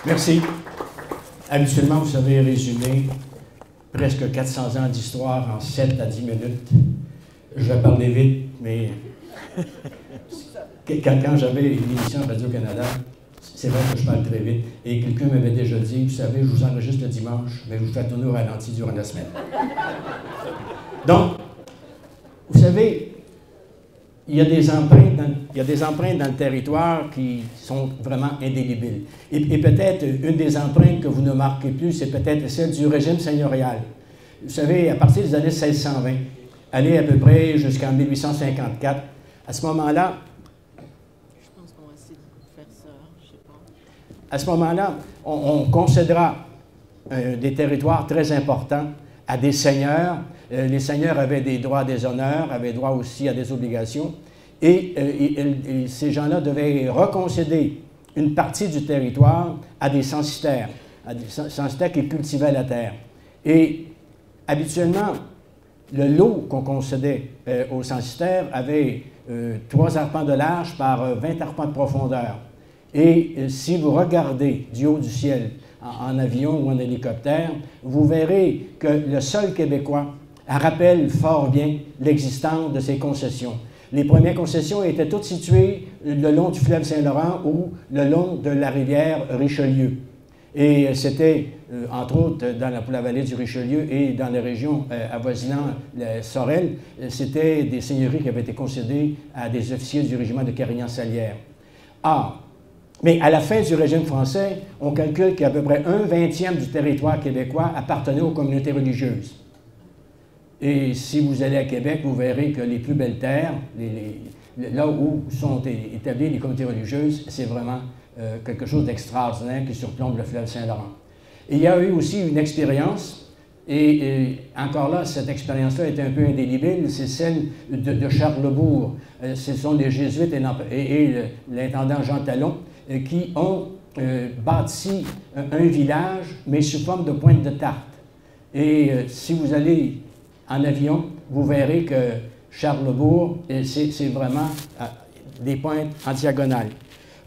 Merci. Habituellement, vous savez résumer presque 400 ans d'histoire en 7 à 10 minutes. Je vais parler vite, mais quand j'avais une émission à Radio-Canada, c'est vrai que je parle très vite. Et quelqu'un m'avait déjà dit, vous savez, je vous enregistre le dimanche, mais je vous fais tourner au ralenti durant la semaine. Donc, vous savez, il y a des empreintes dans le territoire qui sont vraiment indélébiles. Et peut-être une des empreintes que vous ne marquez plus, c'est peut-être celle du régime seigneurial. Vous savez, à partir des années 1620, aller à peu près jusqu'en 1854, à ce moment-là, je pense qu'on va essayer de faire ça, je sais pas. À ce moment-là, on concédera des territoires très importants à des seigneurs. Les seigneurs avaient des droits, des honneurs, avaient droit aussi à des obligations. Et ces gens-là devaient reconcéder une partie du territoire à des censitaires qui cultivaient la terre. Et habituellement, le lot qu'on concédait aux censitaires avait 3 arpents de large par 20 arpents de profondeur. Et si vous regardez du haut du ciel, en avion ou en hélicoptère, vous verrez que le sol québécois rappelle fort bien l'existence de ces concessions. Les premières concessions étaient toutes situées le long du fleuve Saint-Laurent ou le long de la rivière Richelieu. Et c'était, entre autres, pour la vallée du Richelieu et dans les régions avoisinant Sorel, c'était des seigneuries qui avaient été concédées à des officiers du régiment de Carignan-Salière. Mais à la fin du régime français, on calcule qu'à peu près 1/20 du territoire québécois appartenait aux communautés religieuses. Et si vous allez à Québec, vous verrez que les plus belles terres, là où sont établies les communautés religieuses, c'est vraiment quelque chose d'extraordinaire qui surplombe le fleuve Saint-Laurent. Il y a eu aussi une expérience, et encore là, cette expérience-là est un peu indélébile, c'est celle de Charlesbourg. Ce sont les Jésuites et l'intendant Jean Talon qui ont bâti un village, mais sous forme de pointe de tarte. Et si vous allez en avion, vous verrez que Charlesbourg, c'est vraiment des pointes en diagonale.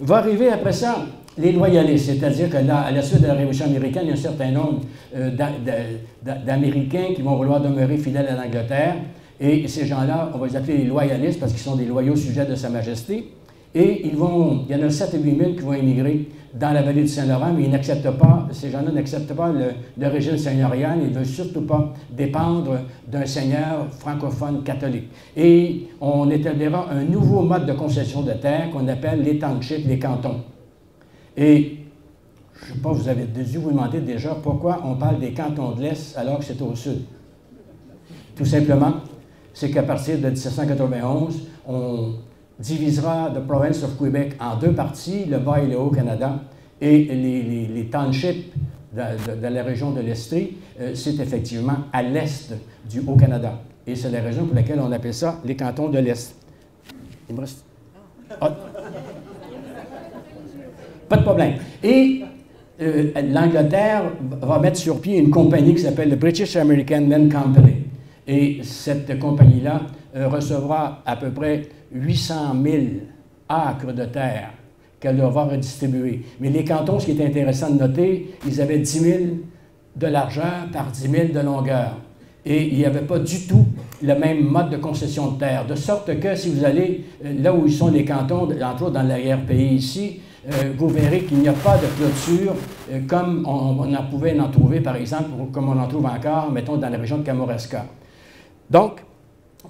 Va arriver après ça les loyalistes, c'est-à-dire que là, à la suite de la Révolution américaine, il y a un certain nombre d'Américains qui vont vouloir demeurer fidèles à l'Angleterre. Et ces gens-là, on va les appeler les loyalistes parce qu'ils sont des loyaux sujets de Sa Majesté. Et il y en a 7 à 8 000 qui vont émigrer dans la vallée du Saint-Laurent, mais ces gens-là n'acceptent pas le régime seigneurial, ils ne veulent surtout pas dépendre d'un seigneur francophone catholique. Et on établira un nouveau mode de concession de terre qu'on appelle les townships, les cantons. Et je ne sais pas, vous avez dû vous demander déjà pourquoi on parle des cantons de l'Est alors que c'est au sud. Tout simplement, c'est qu'à partir de 1791, on divisera the province of Quebec en 2 parties, le Bas et le Haut-Canada, et les townships de la région de l'Estrie, c'est effectivement à l'est du Haut-Canada. Et c'est la raison pour laquelle on appelle ça les cantons de l'Est. Il me reste... Pas de problème. Et l'Angleterre va mettre sur pied une compagnie qui s'appelle le British American Land Company. Et cette compagnie-là recevra à peu près 800 000 acres de terre qu'elle va redistribuer. Mais les cantons, ce qui est intéressant de noter, ils avaient 10 000 de largeur par 10 000 de longueur. Et il n'y avait pas du tout le même mode de concession de terre. De sorte que si vous allez là où ils sont les cantons, entre autres dans l'arrière-pays ici, vous verrez qu'il n'y a pas de clôture comme on en pouvait en trouver, par exemple, comme on en trouve encore, mettons, dans la région de Kamouraska. Donc,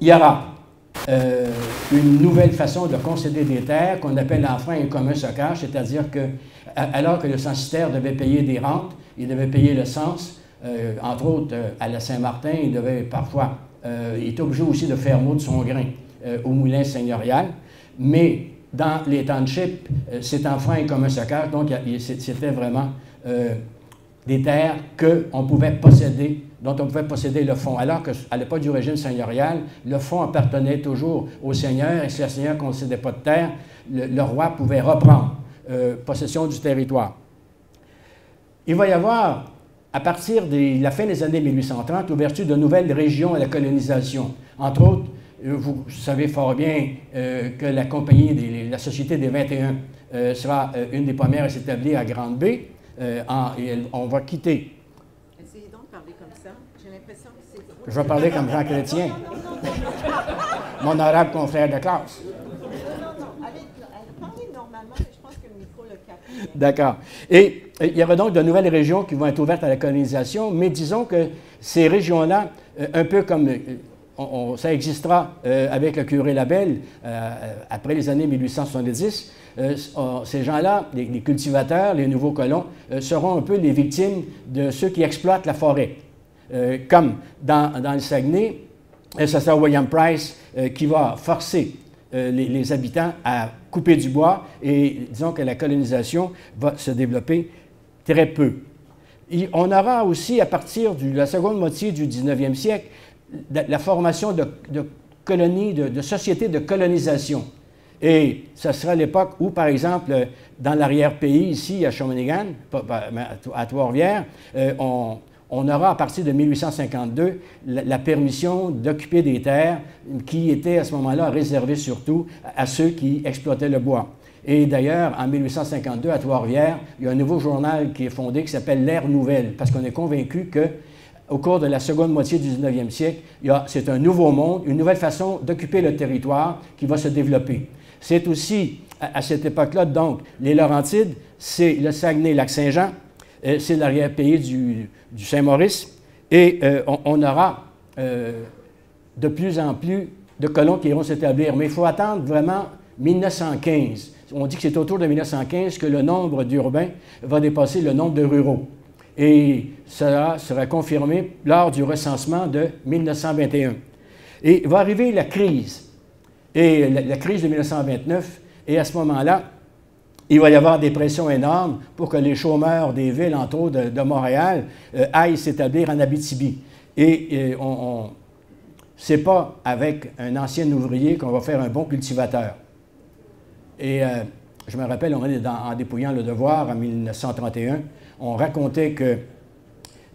il y aura une nouvelle façon de concéder des terres qu'on appelle enfin un commun stockage, c'est-à-dire que, alors que le censitaire devait payer des rentes, il devait payer le cens, entre autres à la Saint-Martin, il devait parfois, il était obligé aussi de faire moudre son grain au moulin seigneurial, mais dans les townships, c'est enfin un commun stockage, donc c'était vraiment des terres qu'on pouvait posséder, dont on pouvait posséder le fonds. Alors qu'à l'époque du régime seigneurial, le fonds appartenait toujours au seigneur, et si le seigneur ne concédait pas de terre, le roi pouvait reprendre possession du territoire. Il va y avoir, à partir de la fin des années 1830, l'ouverture de nouvelles régions à la colonisation. Entre autres, vous savez fort bien que la compagnie, la Société des 21 sera une des premières à s'établir à Grande-Bay. on va quitter. Essayez donc de parler comme ça. J'ai l'impression que c'est... Je vais parler comme Jean Chrétien, mon honorable confrère de classe. Non. Allez, parlez normalement, mais je pense que le micro le capte. D'accord. Et il y aura donc de nouvelles régions qui vont être ouvertes à la colonisation, mais disons que ces régions-là, un peu comme ça existera avec le curé Labelle après les années 1870, ces gens-là, les cultivateurs, les nouveaux colons, seront un peu les victimes de ceux qui exploitent la forêt. Comme dans le Saguenay, ce sera William Price qui va forcer les habitants à couper du bois et disons que la colonisation va se développer très peu. On aura aussi, à partir de la seconde moitié du 19e siècle, la formation de colonies, de sociétés de colonisation. Et ce sera l'époque où, par exemple, dans l'arrière-pays, ici, à Shawinigan, à Trois-Rivières, on aura, à partir de 1852, la permission d'occuper des terres qui étaient à ce moment-là réservées surtout à ceux qui exploitaient le bois. Et d'ailleurs, en 1852, à Trois-Rivières, il y a un nouveau journal qui est fondé qui s'appelle L'Ère Nouvelle, parce qu'on est convaincu qu'au cours de la seconde moitié du 19e siècle, c'est un nouveau monde, une nouvelle façon d'occuper le territoire qui va se développer. C'est aussi, à cette époque-là, donc, les Laurentides, c'est le Saguenay-Lac-Saint-Jean, c'est l'arrière-pays du Saint-Maurice, et on aura de plus en plus de colons qui iront s'établir. Mais il faut attendre vraiment 1915. On dit que c'est autour de 1915 que le nombre d'urbains va dépasser le nombre de ruraux. Et cela sera confirmé lors du recensement de 1921. Et va arriver la crise. Et la crise de 1929, et à ce moment-là, il va y avoir des pressions énormes pour que les chômeurs des villes, entre autres de Montréal, aillent s'établir en Abitibi. Et ce n'est pas avec un ancien ouvrier qu'on va faire un bon cultivateur. Et je me rappelle, on est en dépouillant le devoir en 1931, on racontait qu'il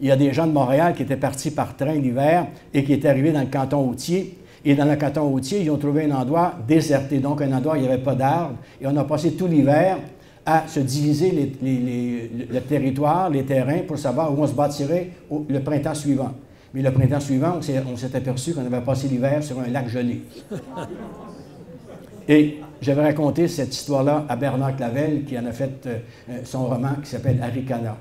y a des gens de Montréal qui étaient partis par train l'hiver et qui étaient arrivés dans le canton Hautier. Et dans le canton Hautier, ils ont trouvé un endroit déserté, donc un endroit où il n'y avait pas d'arbres. Et on a passé tout l'hiver à se diviser le territoire, les terrains, pour savoir où on se bâtirait le printemps suivant. Mais le printemps suivant, on s'est aperçu qu'on avait passé l'hiver sur un lac gelé. Et j'avais raconté cette histoire-là à Bernard Clavel, qui en a fait son roman qui s'appelle Arikana.